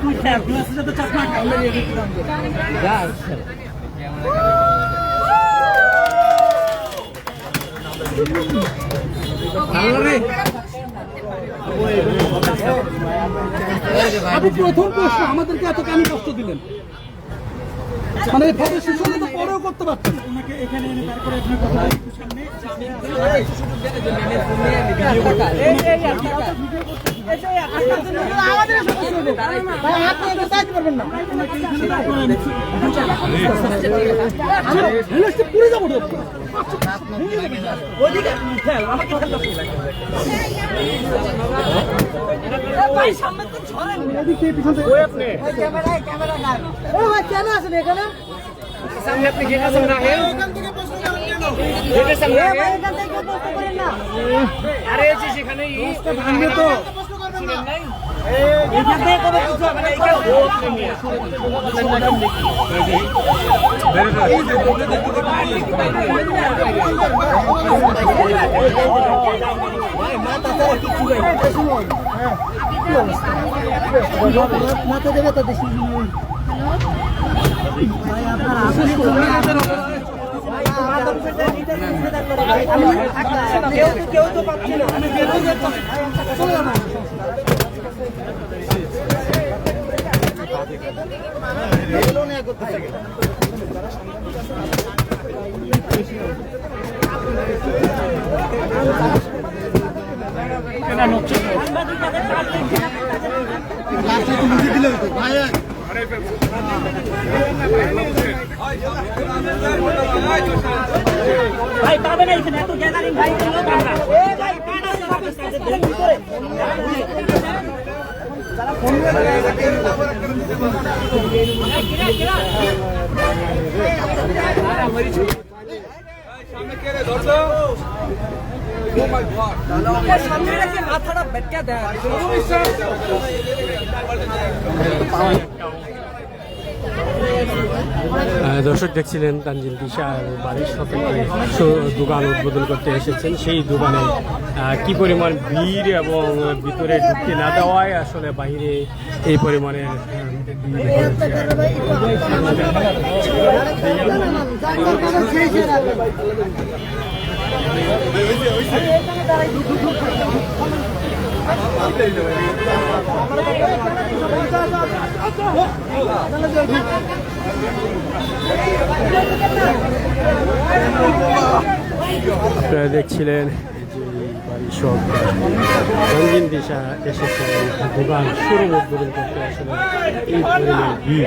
তুই খেয়াল গ্লাসের সাথে চাকমা প্রথম প্রশ্ন আমাদেরকে এত কেন কষ্ট দিলেন? মানে ফটো শিশুরা তো পরেও করতে পারছেন। ওনাকে এখানে এনে তারপরে পুরে যাবো কেন আসেন এখানে? আপনি গেটের সামনে আরে সেখানে ভাঙবে তো মাথা দেবে তো বেশি কেউ তো পাচ্ছি না। ভাই পাবে না এখানে এত গ্যাদারিং ভাই যারা ফোন মাথাটা বেটকা দেয়। দর্শক দেখছিলেন তানজিল তিশা বাড়ির সাথে দোকান উদ্বোধন করতে এসেছেন। সেই দোকানে কি পরিমাণ ভিড় এবং ভিতরে ঢুকতে না দেওয়ায় আসলে বাইরে এই পরিমাণে আপনারা দেখছিলেন বাড়ির সব তানজিল তিশা এসেছিলেন দোকান শুরু উদ্বোধন করতে আসলে এই পরিমাণ ভিড়।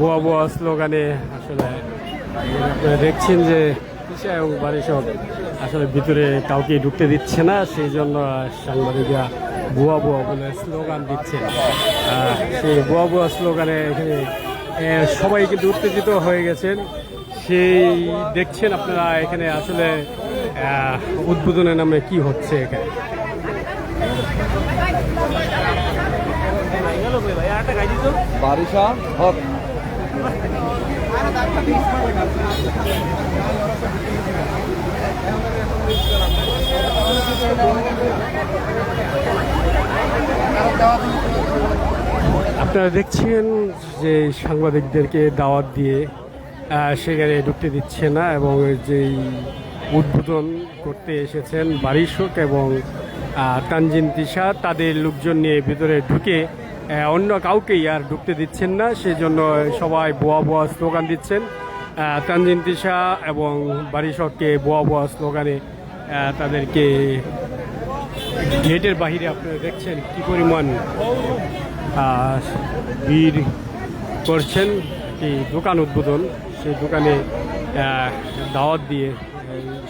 বুয়া বুয়া স্লোগানে আসলে দেখছেন যে বাড়ি সব আসলে ভিতরে কাউকে ঢুকতে দিচ্ছে না, সেই জন্য সাংবাদিকরা বুয়া বুয়া বলে স্লোগান দিচ্ছেন। সেই বুয়া বুয়া স্লোগানে এখানে সবাই কিন্তু উত্তেজিত হয়ে গেছেন। সেই দেখছেন আপনারা এখানে আসলে উদ্বোধনের নামে কি হচ্ছে এখানে। বারিশা হক আপনারা দেখছেন যে সাংবাদিকদেরকে দাওয়াত দিয়ে সেখানে ঢুকতে দিচ্ছে না এবং যেই উদ্বোধন করতে এসেছেন বারিশক এবং তানজিল তিশা তাদের লোকজন নিয়ে ভিতরে ঢুকে অন্য কাউকেই আর ঢুকতে দিচ্ছেন না, সেজন্য সবাই বোয়া বোয়া স্লোগান দিচ্ছেন। তানজিল তিশা এবং বারিশককে বোয়া বোয়া স্লোগানে তাদেরকে গেটের বাহিরে আপনারা দেখছেন কি পরিমাণ ভিড় করছেন। এই দোকান উদ্বোধন, সেই দোকানে দাওয়াত দিয়ে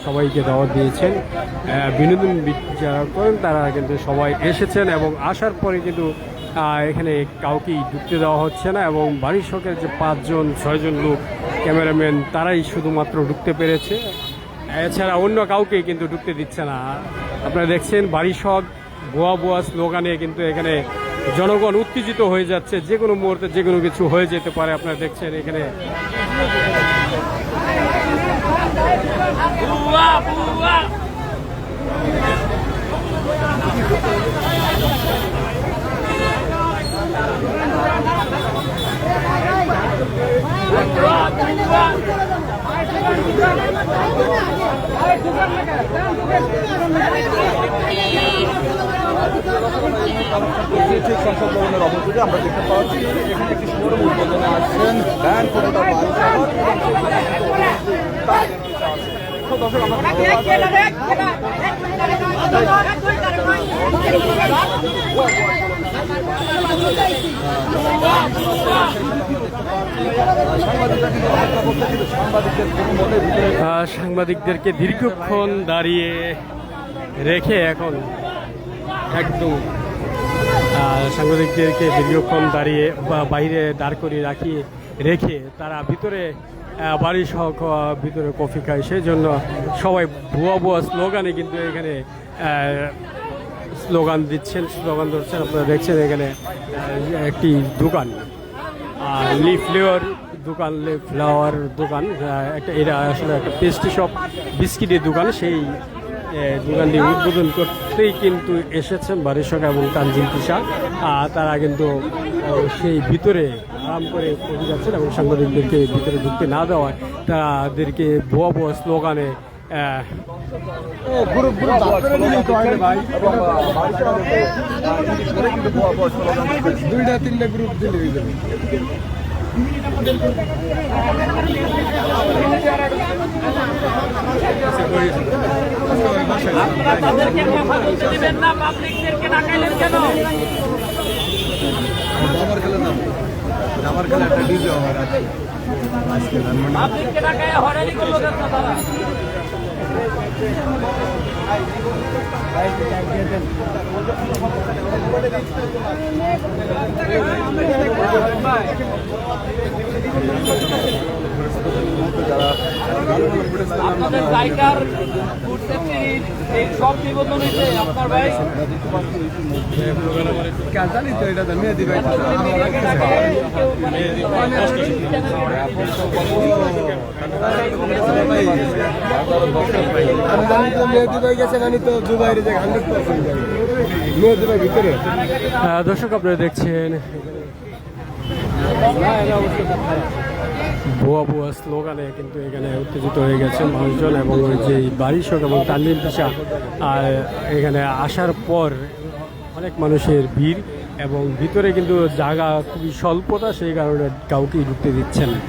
সবাইকে দাওয়াত দিয়েছেন। বিনোদন যারা করেন তারা কিন্তু সবাই এসেছেন এবং আসার পরে কিন্তু এখানে কাউকেই ঢুকতে দেওয়া হচ্ছে না এবং বাড়ির শখের যে 5-6জন লোক ক্যামেরাম্যান তারাই শুধুমাত্র ঢুকতে পেরেছে, এছাড়া অন্য কাউকে কিন্তু ঢুকতে দিচ্ছে না। আপনারা দেখছেন বাড়ি শখ ভুয়া ভুয়া স্লোগানে কিন্তু এখানে জনগণ উত্তেজিত হয়ে যাচ্ছে, যে কোনো মুহূর্তে যে কোনো কিছু হয়ে যেতে পারে। আপনারা দেখছেন এখানে ঠিক সংসদ ভবনের অবস্থিতে আমরা দেখতে পাচ্ছি এখানে একটি শোরুম উদ্বোধনে আসছেন ব্যান্ড কোনোটা বারিশা হক। দর্শক আমরা সাংবাদিকদেরকে দীর্ঘক্ষণ দাঁড়িয়ে রেখে এখন একদম সাংবাদিকদেরকে দীর্ঘক্ষণ দাঁড়িয়ে বা বাইরে দাঁড় করিয়ে রেখে তারা ভিতরে বাড়ি সহ ভিতরে কফি খায়, সেই জন্য সবাই ভুয়া ভুয়া স্লোগানে কিন্তু এখানে স্লোগান ধরছেন। আপনারা দেখছেন এখানে একটি দোকান লিফ ফ্লাওয়ার দোকান, এটা আসলে একটা পেস্ট্রি শপ, বিস্কিটের দোকান। সেই দোকানটি উদ্বোধন করতেই কিন্তু এসেছেন বাড়ির শখ এবং তানজিম তিশা। তারা কিন্তু সেই ভিতরে আরাম করে পৌঁছে যাচ্ছেন এবং সাংবাদিকদেরকে ভিতরে ঢুকতে না দেওয়ায় তাদেরকে ভুয়া ভুয়া স্লোগানে দুইটা তিনটা গ্রুপ দিলে আমার খেলা একটা ডিজে আমার আছে আজকে আপনাদের জায়গার ফুড সেফটির এই সব নিবন্ধন হয়েছে আপনার ভাই জানি তো এটা মেহেদি ভাই মেহেদি ভাই গেছে মানে তো দুবাইয়ের জায়গা 100% মেহেদি ভাই ভিতরে। দর্শক আপনারা দেখছেন ভুয়া ভুয়া স্লোগানে কিন্তু এখানে উত্তেজিত হয়ে গেছে মানুষজন এবং যে বাড়ি শখ এবং তানজিম তিশা এখানে আসার পর অনেক মানুষের ভিড় এবং ভিতরে কিন্তু জায়গা খুবই স্বল্পতা, সেই কারণে কাউকেই ঢুকতে দিচ্ছেন না।